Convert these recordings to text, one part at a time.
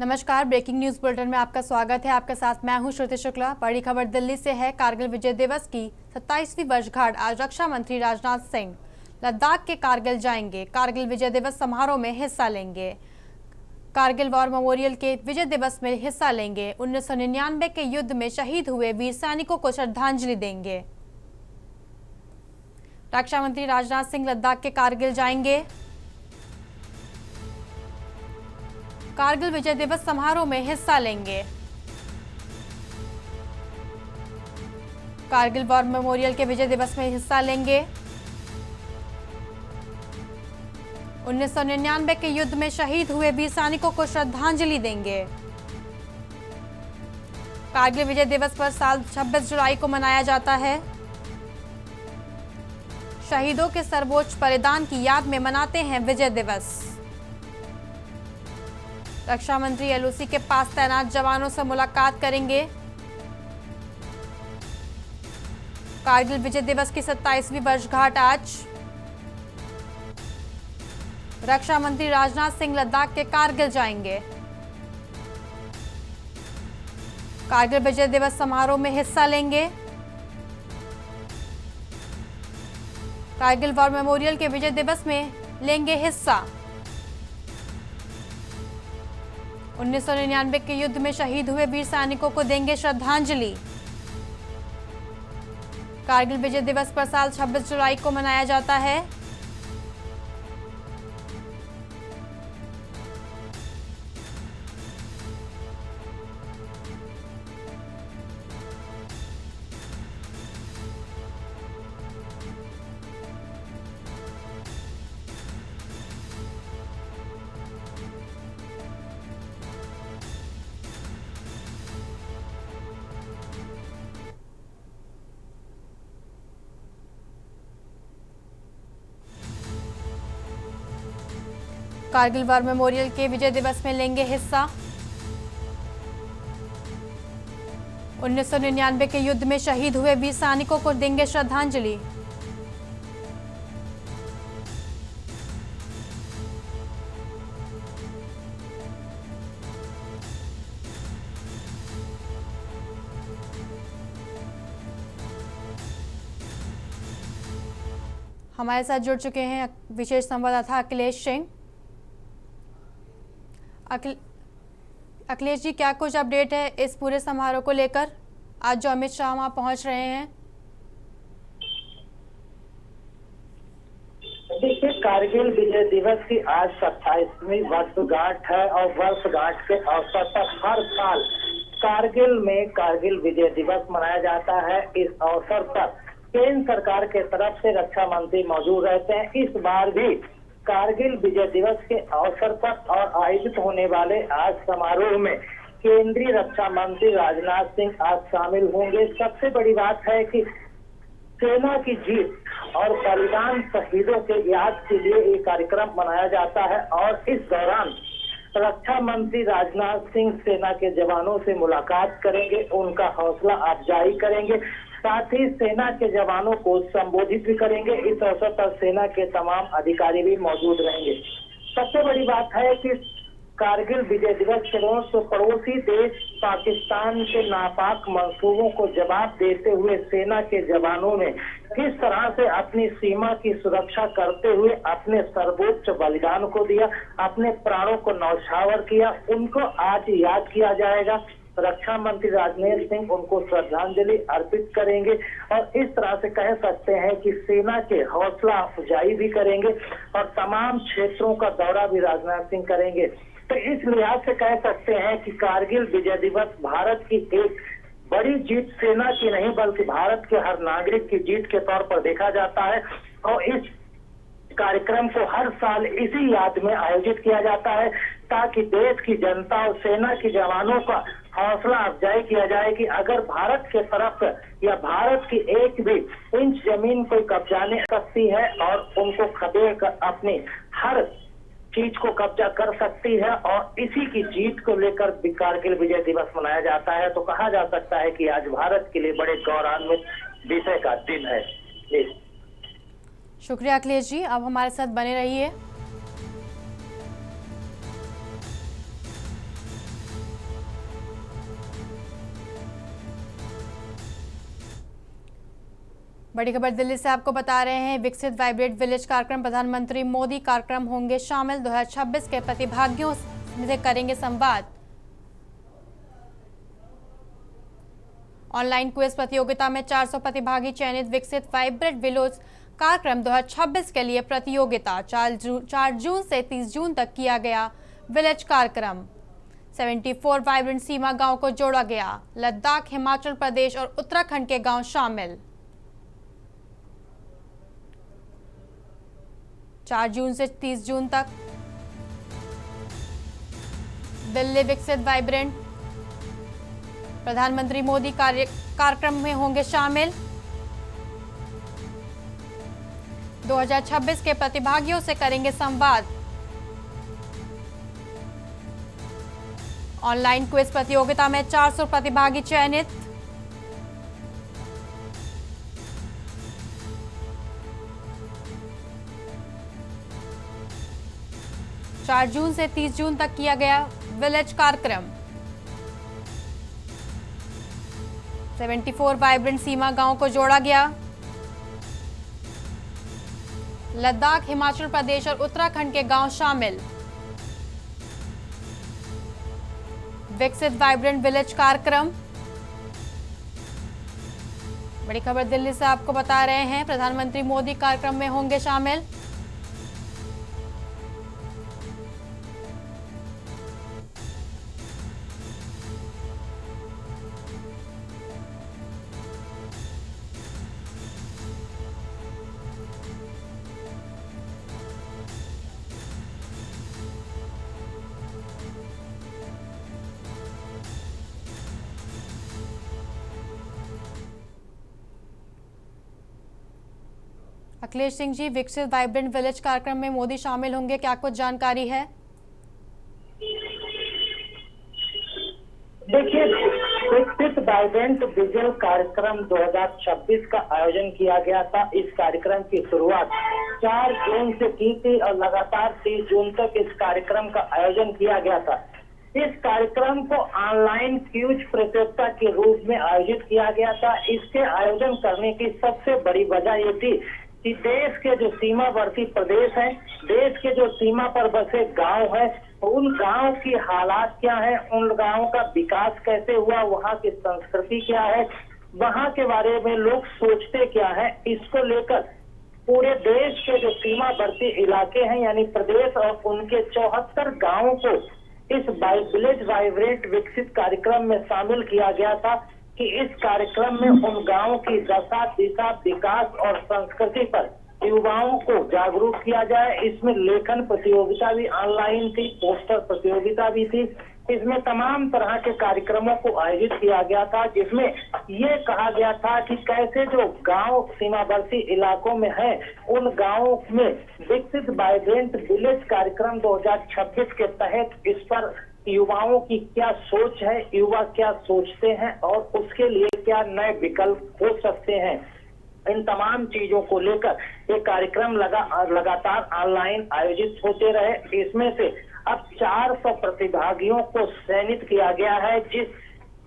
नमस्कार, breaking news bulletin में आपका स्वागत है। आपके साथ मैं हूं श्रुति शुक्ला। बड़ी खबर दिल्ली से है। कारगिल विजय दिवस की 27वीं वर्षगांठ आज रक्षा मंत्री राजनाथ सिंह लद्दाख के कारगिल जाएंगे। कारगिल विजय दिवस समारोह में हिस्सा लेंगे। कारगिल वॉर मेमोरियल के विजय दिवस में हिस्सा लेंगे। 1999 के युद्ध में शहीद हुए वीर सैनिकों को श्रद्धांजलि देंगे। रक्षा मंत्री राजनाथ सिंह लद्दाख के कारगिल जाएंगे। कारगिल विजय दिवस समारोह में हिस्सा लेंगे। कारगिल वॉर मेमोरियल के विजय दिवस में हिस्सा लेंगे। 1999 के युद्ध में शहीद हुए वीर सैनिकों को श्रद्धांजलि देंगे। कारगिल विजय दिवस पर साल 26 जुलाई को मनाया जाता है। शहीदों के सर्वोच्च बलिदान की याद में मनाते हैं विजय दिवस। रक्षा मंत्री एलओसी के पास तैनात जवानों से मुलाकात करेंगे। कारगिल विजय दिवस की 27वीं वर्षगांठ आज। रक्षा मंत्री राजनाथ सिंह लद्दाख के कारगिल जाएंगे। कारगिल विजय दिवस समारोह में हिस्सा लेंगे। कारगिल वॉर मेमोरियल के विजय दिवस में लेंगे हिस्सा। 1999 के युद्ध में शहीद हुए वीर सैनिकों को देंगे श्रद्धांजलि। कारगिल विजय दिवस पर साल 26 जुलाई को मनाया जाता है। कारगिल वॉर मेमोरियल के विजय दिवस में लेंगे हिस्सा। 1999 के युद्ध में शहीद हुए वीर सैनिकों को देंगे श्रद्धांजलि। हमारे साथ जुड़ चुके हैं विशेष संवाददाता अखिलेश सिंह। अखिलेश जी, क्या कुछ अपडेट है इस पूरे समारोह को लेकर, आज जो अमित शाह वहां पहुंच रहे हैं? देखिए, कारगिल विजय दिवस की आज 27वीं वर्षगांठ है और वर्षगांठ के अवसर पर हर साल कारगिल में कारगिल विजय दिवस मनाया जाता है। इस अवसर पर केंद्र सरकार के तरफ से रक्षा मंत्री मौजूद रहते हैं। इस बार भी कारगिल विजय दिवस के अवसर पर और आयोजित होने वाले आज समारोह में केंद्रीय रक्षा मंत्री राजनाथ सिंह आज शामिल होंगे। सबसे बड़ी बात है कि सेना की जीत और बलिदान शहीदों के याद के लिए ये कार्यक्रम मनाया जाता है और इस दौरान रक्षा मंत्री राजनाथ सिंह सेना के जवानों से मुलाकात करेंगे, उनका हौसला अफजाई करेंगे, साथ ही सेना के जवानों को संबोधित भी करेंगे। इस अवसर पर सेना के तमाम अधिकारी भी मौजूद रहेंगे। सबसे बड़ी बात है कि कारगिल विजय दिवस के रोज तो पड़ोसी देश पाकिस्तान के नापाक मंसूबों को जवाब देते हुए सेना के जवानों ने किस तरह से अपनी सीमा की सुरक्षा करते हुए अपने सर्वोच्च बलिदान को दिया, अपने प्राणों को न्यौछावर किया, उनको आज याद किया जाएगा। रक्षा मंत्री राजनाथ सिंह उनको श्रद्धांजलि अर्पित करेंगे और इस तरह से कह सकते हैं कि सेना के हौसला अफजाई भी करेंगे और तमाम क्षेत्रों का दौरा भी राजनाथ सिंह करेंगे। तो इस लिहाज से कह सकते हैं कि कारगिल विजय दिवस भारत की एक बड़ी जीत सेना की नहीं बल्कि भारत के हर नागरिक की जीत के तौर पर देखा जाता है और इस कार्यक्रम को हर साल इसी याद में आयोजित किया जाता है ताकि देश की जनता और सेना के जवानों का हौसला अफजाई किया जाए कि अगर भारत के तरफ या भारत की एक भी इंच जमीन कोई कब्जाने सकती है और उनको खदेड़ कर अपनी हर चीज को कब्जा कर सकती है और इसी की जीत को लेकर कारगिल विजय दिवस मनाया जाता है। तो कहा जा सकता है कि आज भारत के लिए बड़े गौरवान्वित विषय का दिन है। शुक्रिया अखिलेश जी, आप हमारे साथ बने रहिए। बड़ी खबर दिल्ली से आपको बता रहे हैं, विकसित वाइब्रेंट विलेज कार्यक्रम प्रधानमंत्री मोदी कार्यक्रम होंगे शामिल। 2026 के प्रतिभागियों से करेंगे संवाद। ऑनलाइन क्विज प्रतियोगिता में 400 प्रतिभागी चयनित। विकसित वाइब्रेंट विलेज कार्यक्रम 2026 के लिए प्रतियोगिता 4 जून से 30 जून तक किया गया। विलेज कार्यक्रम 74 वाइब्रेंट सीमा गांव को जोड़ा गया। लद्दाख, हिमाचल प्रदेश और उत्तराखंड के गांव शामिल। 4 जून से 30 जून तक दिल्ली विकसित वाइब्रेंट प्रधानमंत्री मोदी कार्यक्रम में होंगे शामिल। 2026 के प्रतिभागियों से करेंगे संवाद। ऑनलाइन क्विज प्रतियोगिता में 400 प्रतिभागी चयनित। चार जून से 30 जून तक किया गया विलेज कार्यक्रम। 74 वाइब्रेंट सीमा गांव को जोड़ा गया। लद्दाख, हिमाचल प्रदेश और उत्तराखंड के गांव शामिल। विकसित वाइब्रेंट विलेज कार्यक्रम। बड़ी खबर दिल्ली से आपको बता रहे हैं, प्रधानमंत्री मोदी कार्यक्रम में होंगे शामिल। अखिलेश सिंह जी, विकसित वाइब्रेंट विलेज कार्यक्रम में मोदी शामिल होंगे, क्या कुछ जानकारी है? देखिए, विकसित वाइब्रेंट विलेज कार्यक्रम 2026 का आयोजन किया गया था। इस कार्यक्रम की शुरुआत 4 जून से की थी और लगातार 30 जून तक इस कार्यक्रम का आयोजन किया गया था। इस कार्यक्रम को ऑनलाइन क्विज प्रतियोगिता के रूप में आयोजित किया गया था। इसके आयोजन करने की सबसे बड़ी वजह ये थी कि देश के जो सीमावर्ती प्रदेश हैं, देश के जो सीमा पर बसे गांव हैं, उन गांव की हालात क्या है, उन गांवों का विकास कैसे हुआ, वहां की संस्कृति क्या है, वहां के बारे में लोग सोचते क्या है, इसको लेकर पूरे देश के जो सीमावर्ती इलाके हैं यानी प्रदेश और उनके 74 गांवों को इस विलेज वाइब्रेंट विकसित कार्यक्रम में शामिल किया गया था कि इस कार्यक्रम में उन गांवों की दशा, दिशा, विकास और संस्कृति पर युवाओं को जागरूक किया जाए। इसमें लेखन प्रतियोगिता भी ऑनलाइन थी, पोस्टर प्रतियोगिता भी थी। इसमें तमाम तरह के कार्यक्रमों को आयोजित किया गया था, जिसमें ये कहा गया था कि कैसे जो गांव सीमावर्ती इलाकों में है, उन गांवों में विकसित वाइब्रेंट विलेज कार्यक्रम 2026 के तहत इस पर युवाओं की क्या सोच है, युवा क्या सोचते हैं और उसके लिए क्या नए विकल्प हो सकते हैं, इन तमाम चीजों को लेकर ये कार्यक्रम लगातार ऑनलाइन आयोजित होते रहे। इसमें से अब 400 प्रतिभागियों को चयनित किया गया है। जिस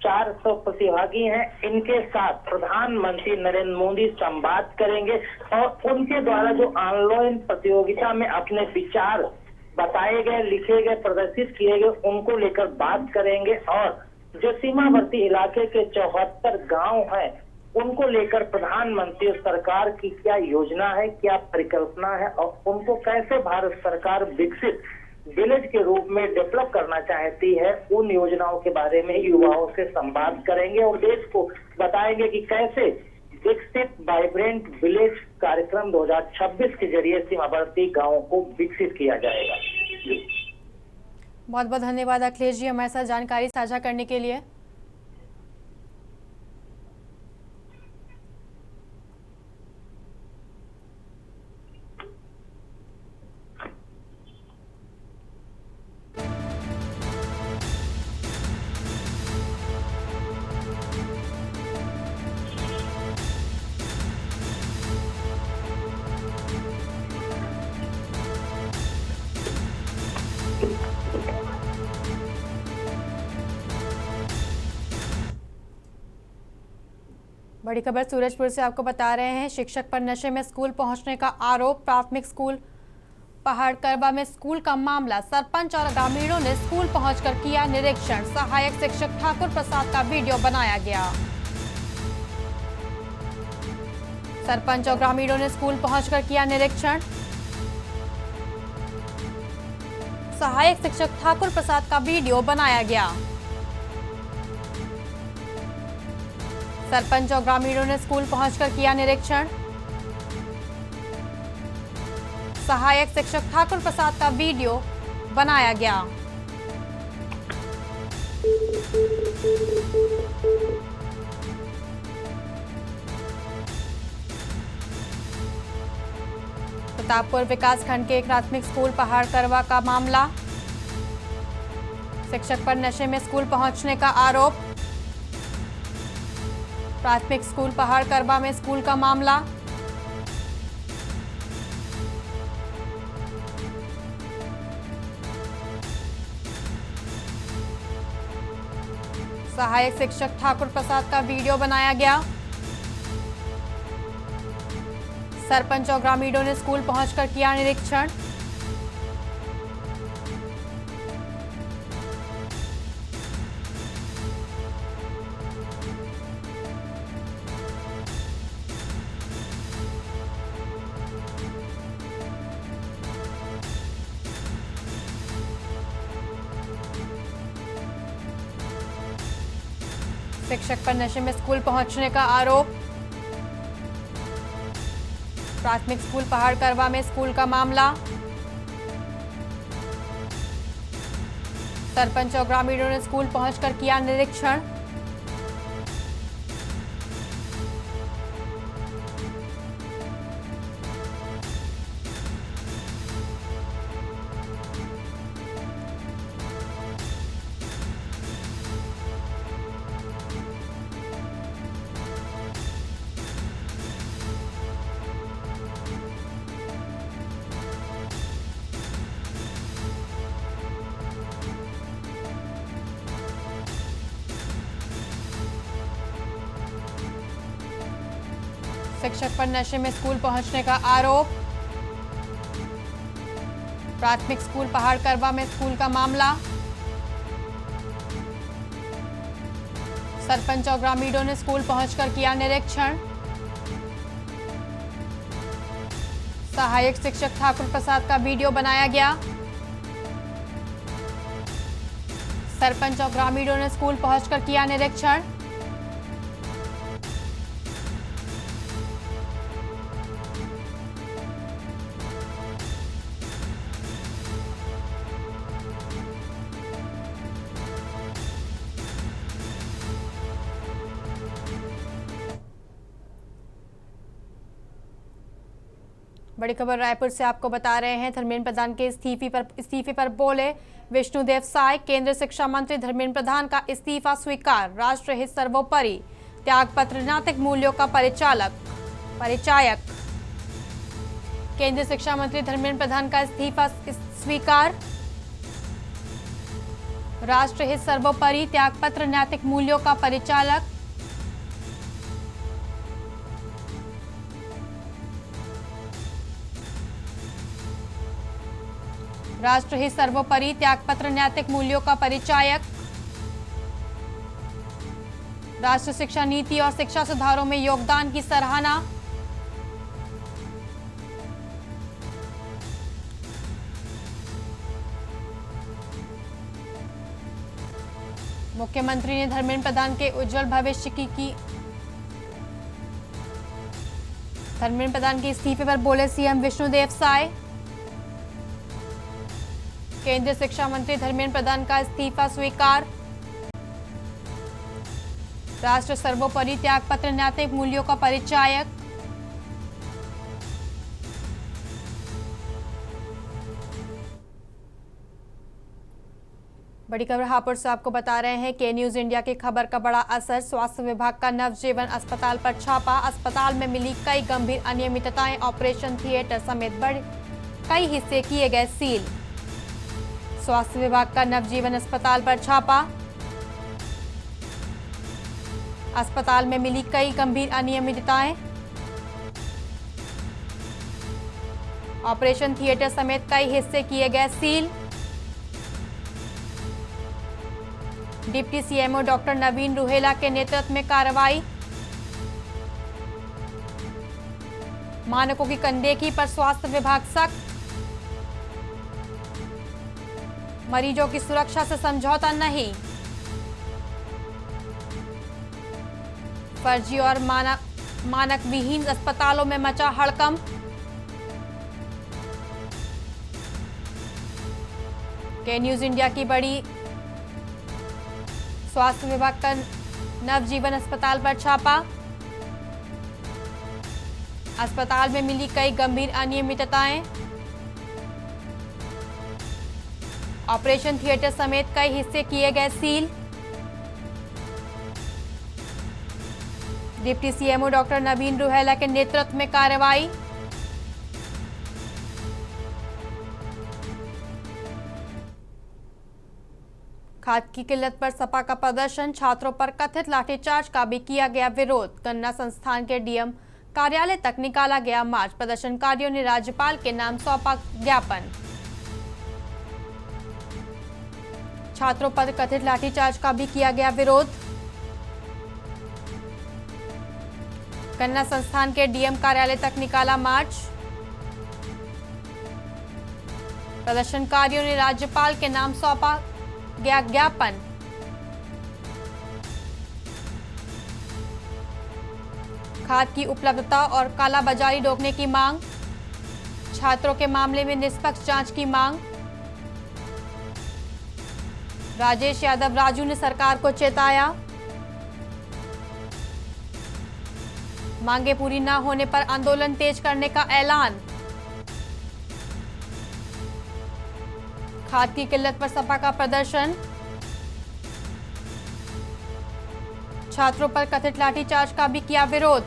400 प्रतिभागी हैं, इनके साथ प्रधानमंत्री नरेंद्र मोदी संवाद करेंगे और उनके द्वारा जो ऑनलाइन प्रतियोगिता में अपने विचार बताए गए, लिखे गए, प्रदर्शित किए गए, उनको लेकर बात करेंगे और जो सीमावर्ती इलाके के 74 गांव हैं, उनको लेकर प्रधानमंत्री सरकार की क्या योजना है, क्या परिकल्पना है और उनको कैसे भारत सरकार विकसित विलेज के रूप में डेवलप करना चाहती है, उन योजनाओं के बारे में युवाओं से संवाद करेंगे और देश को बताएंगे कि कैसे विकसित वाइब्रेंट विलेज कार्यक्रम 2026 के जरिए सीमावर्ती गांवों को विकसित किया जाएगा। बहुत बहुत धन्यवाद अखिलेश जी हमारे साथ जानकारी साझा करने के लिए। बड़ी खबर सूरजपुर से आपको बता रहे हैं। शिक्षक पर नशे में स्कूल पहुंचने का आरोप। प्राथमिक स्कूल पहाड़करवा में स्कूल का मामला। सरपंच और ग्रामीणों ने स्कूल पहुंचकर किया निरीक्षण। सहायक शिक्षक ठाकुर प्रसाद का वीडियो बनाया गया। सरपंच और ग्रामीणों ने स्कूल पहुंचकर किया निरीक्षण। सहायक शिक्षक ठाकुर प्रसाद का वीडियो बनाया गया। सरपंच और ग्रामीणों ने स्कूल पहुंचकर किया निरीक्षण। सहायक शिक्षक ठाकुर प्रसाद का वीडियो बनाया गया। प्रतापपुर विकासखंड के एक प्राथमिक स्कूल पहाड़करवा का मामला। शिक्षक पर नशे में स्कूल पहुंचने का आरोप। प्राथमिक स्कूल पहाड़करवा में स्कूल का मामला। सहायक शिक्षक ठाकुर प्रसाद का वीडियो बनाया गया। सरपंच और ग्रामीणों ने स्कूल पहुंचकर किया निरीक्षण। शिक्षक पर नशे में स्कूल पहुंचने का आरोप। प्राथमिक स्कूल पहाड़करवा में स्कूल का मामला। सरपंच और ग्रामीणों ने स्कूल पहुंचकर किया निरीक्षण। शिक्षक पर नशे में स्कूल पहुंचने का आरोप। प्राथमिक स्कूल पहाड़करवा में स्कूल का मामला। सरपंच और ग्रामीणों ने स्कूल पहुंचकर किया निरीक्षण। सहायक शिक्षक ठाकुर प्रसाद का वीडियो बनाया गया। सरपंच और ग्रामीणों ने स्कूल पहुंचकर किया निरीक्षण। बड़ी खबर रायपुर से आपको बता रहे हैं। धर्मेंद्र प्रधान के इस्तीफे पर बोले विष्णुदेव साय। केंद्रीय शिक्षा मंत्री धर्मेंद्र प्रधान का इस्तीफा स्वीकार। राष्ट्र हित सर्वोपरि। त्यागपत्र नैतिक मूल्यों का परिचायक। केंद्रीय शिक्षा मंत्री धर्मेंद्र प्रधान का इस्तीफा स्वीकार। राष्ट्र हित सर्वोपरि। त्यागपत्र नैतिक मूल्यों का परिचालक। राष्ट्र हित सर्वोपरि। त्यागपत्र नैतिक मूल्यों का परिचायक। राष्ट्र शिक्षा नीति और शिक्षा सुधारों में योगदान की सराहना। मुख्यमंत्री ने धर्मेंद्र प्रधान के उज्जवल भविष्य की धर्मेंद्र प्रधान के इस्तीफे पर बोले सीएम विष्णुदेव साय। केंद्रीय शिक्षा मंत्री धर्मेंद्र प्रधान का इस्तीफा स्वीकार। राष्ट्र सर्वोपरि। त्यागपत्र नैतिक मूल्यों का परिचायक। बड़ी खबर हापुड़ से आपको बता रहे हैं। के न्यूज इंडिया की खबर का बड़ा असर। स्वास्थ्य विभाग का नवजीवन अस्पताल पर छापा। अस्पताल में मिली कई गंभीर अनियमितताएं। ऑपरेशन थिएटर समेत कई हिस्से किए गए सील। स्वास्थ्य विभाग का नवजीवन अस्पताल पर छापा। अस्पताल में मिली कई गंभीर अनियमितताएं। ऑपरेशन थिएटर समेत कई हिस्से किए गए सील। डिप्टी सीएमओ डॉक्टर नवीन रुहेला के नेतृत्व में कार्रवाई। मानकों की अनदेखी पर स्वास्थ्य विभाग सख्त। मरीजों की सुरक्षा से समझौता नहीं। फर्जी और मानक विहीन अस्पतालों में मचा हड़कंप। के न्यूज इंडिया की बड़ी। स्वास्थ्य विभाग का नवजीवन अस्पताल पर छापा। अस्पताल में मिली कई गंभीर अनियमितताएं। ऑपरेशन थिएटर समेत कई हिस्से किए गए सील। डिप्टी सीएमओ डॉक्टर नवीन रुहेला के नेतृत्व में कार्रवाई। खाद की किल्लत पर सपा का प्रदर्शन। छात्रों पर कथित लाठीचार्ज का भी किया गया विरोध। गन्ना संस्थान के डीएम कार्यालय तक निकाला गया मार्च। प्रदर्शनकारियों ने राज्यपाल के नाम सौंपा ज्ञापन। छात्रों पर कथित लाठीचार्ज का भी किया गया विरोध। गन्ना संस्थान के डीएम कार्यालय तक निकाला मार्च। प्रदर्शनकारियों ने राज्यपाल के नाम सौंपा गया ज्ञापन। खाद की उपलब्धता और कालाबाजारी रोकने की मांग। छात्रों के मामले में निष्पक्ष जांच की मांग। राजेश यादव राजू ने सरकार को चेताया। मांगे पूरी न होने पर आंदोलन तेज करने का ऐलान। खाद की किल्लत पर सपा का प्रदर्शन। छात्रों पर कथित लाठीचार्ज का भी किया विरोध।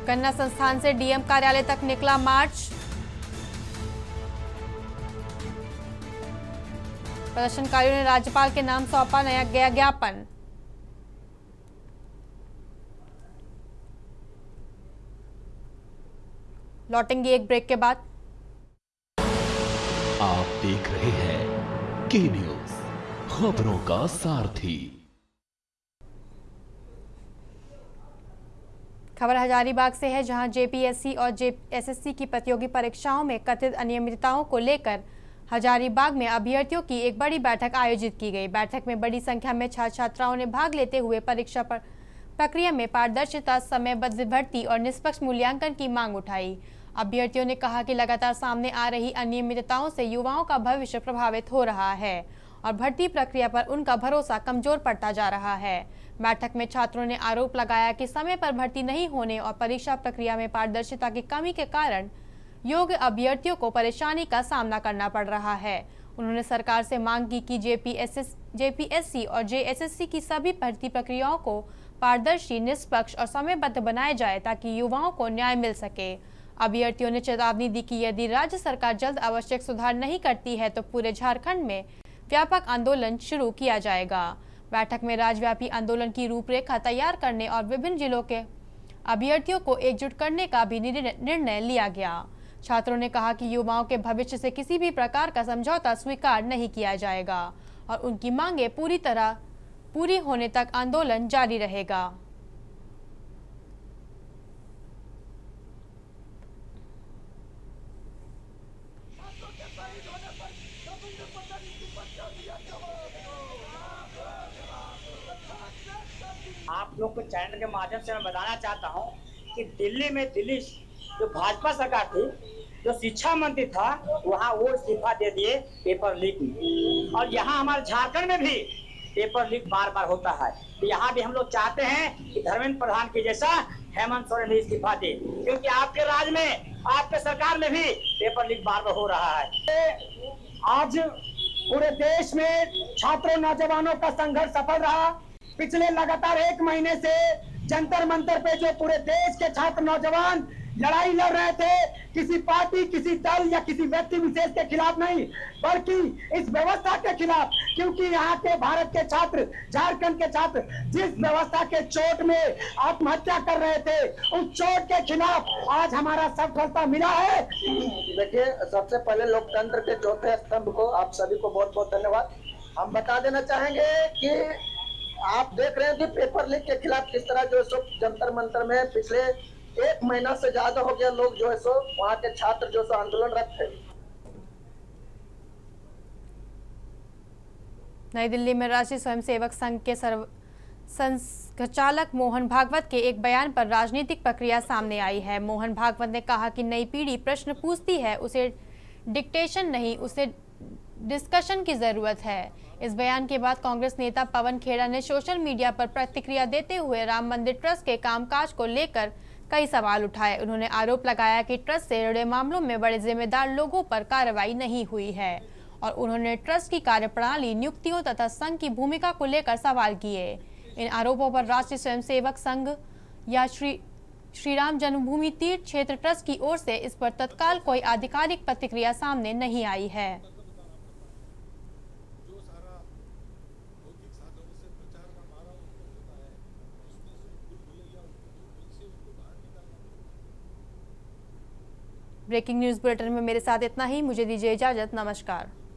गन्ना संस्थान से डीएम कार्यालय तक निकला मार्च। प्रदर्शनकारियों ने राज्यपाल के नाम सौंपा नया गया ज्ञापन। लौटेंगे एक ब्रेक के बाद। आप देख रहे हैं के न्यूज, खबरों का सारथी। खबर हजारीबाग से है, जहां जेपीएससी और जेएसएससी की प्रतियोगी परीक्षाओं में कथित अनियमितताओं को लेकर हजारीबाग में अभ्यर्थियों की एक बड़ी बैठक आयोजित की गई। बैठक में बड़ी संख्या में छात्र छात्राओं ने भाग लेते हुए परीक्षा प्रक्रिया में पारदर्शिता, समयबद्ध भर्ती और निष्पक्ष मूल्यांकन की मांग उठाई। अभ्यर्थियों ने कहा कि लगातार सामने आ रही अनियमितताओं से युवाओं का भविष्य प्रभावित हो रहा है और भर्ती प्रक्रिया पर उनका भरोसा कमजोर पड़ता जा रहा है। बैठक में छात्रों ने आरोप लगाया कि समय पर भर्ती नहीं होने और परीक्षा प्रक्रिया में पारदर्शिता की कमी के कारण योग्य अभ्यर्थियों को परेशानी का सामना करना पड़ रहा है। उन्होंने सरकार से मांग की कि जेपीएससी और जेएसएससी की सभी भर्ती प्रक्रियाओं को पारदर्शी, निष्पक्ष और समयबद्ध बनाया जाए ताकि युवाओं को न्याय मिल सके। अभ्यर्थियों ने चेतावनी दी कि यदि राज्य सरकार जल्द आवश्यक सुधार नहीं करती है तो पूरे झारखंड में व्यापक आंदोलन शुरू किया जाएगा। बैठक में राज्यव्यापी आंदोलन की रूपरेखा तैयार करने और विभिन्न जिलों के अभ्यर्थियों को एकजुट करने का भी निर्णय लिया गया। छात्रों ने कहा कि युवाओं के भविष्य से किसी भी प्रकार का समझौता स्वीकार नहीं किया जाएगा और उनकी मांगे पूरी होने तक आंदोलन जारी रहेगा। आप लोग को चैनल के माध्यम से मैं बताना चाहता हूं कि दिल्ली जो भाजपा सरकार थी, जो शिक्षा मंत्री था, वहां वो इस्तीफा दे दिए पेपर लीक में। और यहाँ हमारे झारखंड में भी पेपर लीक बार बार होता है। तो यहाँ भी हम लोग चाहते हैं कि धर्मेंद्र प्रधान के जैसा हेमंत सोरेन भी इस्तीफा दे, क्योंकि आपके राज में, आपके सरकार में भी पेपर लीक बार बार हो रहा है। आज पूरे देश में छात्रों नौजवानों का संघर्ष सफल रहा। पिछले लगातार 1 महीने से जंतर मंतर पे जो पूरे देश के छात्र नौजवान लड़ाई लड़ रहे थे किसी पार्टी, किसी दल या किसी व्यक्ति विशेष के खिलाफ नहीं, बल्कि इस व्यवस्था के खिलाफ। क्योंकि यहाँ के भारत के छात्र, झारखंड के छात्र जिस व्यवस्था के चोट में आत्महत्या कर रहे थे, उस चोट के खिलाफ आज हमारा सफलता मिला है। देखिए, सबसे पहले लोकतंत्र के चौथे स्तंभ को आप सभी को बहुत बहुत धन्यवाद। हम बता देना चाहेंगे कि आप देख रहे हैं कि पेपर लीक के खिलाफ किस तरह जो सो जंतर मंतर में पिछले 1 महीना से ज्यादा हो गया लोग जो है सो वहाँ के छात्र जो सो आंदोलनरत थे। नई दिल्ली में राष्ट्रीय स्वयंसेवक संघ के संचालक मोहन भागवत के एक बयान पर राजनीतिक प्रक्रिया सामने आई है। मोहन भागवत ने कहा कि नई पीढ़ी प्रश्न पूछती है, उसे डिक्टेशन नहीं, उसे डिस्कशन की जरूरत है। इस बयान के बाद कांग्रेस नेता पवन खेड़ा ने सोशल मीडिया पर प्रतिक्रिया देते हुए राम मंदिर ट्रस्ट के कामकाज को लेकर कई सवाल उठाए। उन्होंने आरोप लगाया कि ट्रस्ट से जुड़े मामलों में बड़े जिम्मेदार लोगों पर कार्रवाई नहीं हुई है और उन्होंने ट्रस्ट की कार्यप्रणाली, नियुक्तियों तथा संघ की भूमिका को लेकर सवाल किए। इन आरोपों पर राष्ट्रीय स्वयंसेवक संघ या श्री राम जन्मभूमि तीर्थ क्षेत्र ट्रस्ट की ओर से इस पर तत्काल कोई आधिकारिक प्रतिक्रिया सामने नहीं आई है। ब्रेकिंग न्यूज बुलेटिन में मेरे साथ इतना ही। मुझे दीजिए इजाजत। नमस्कार।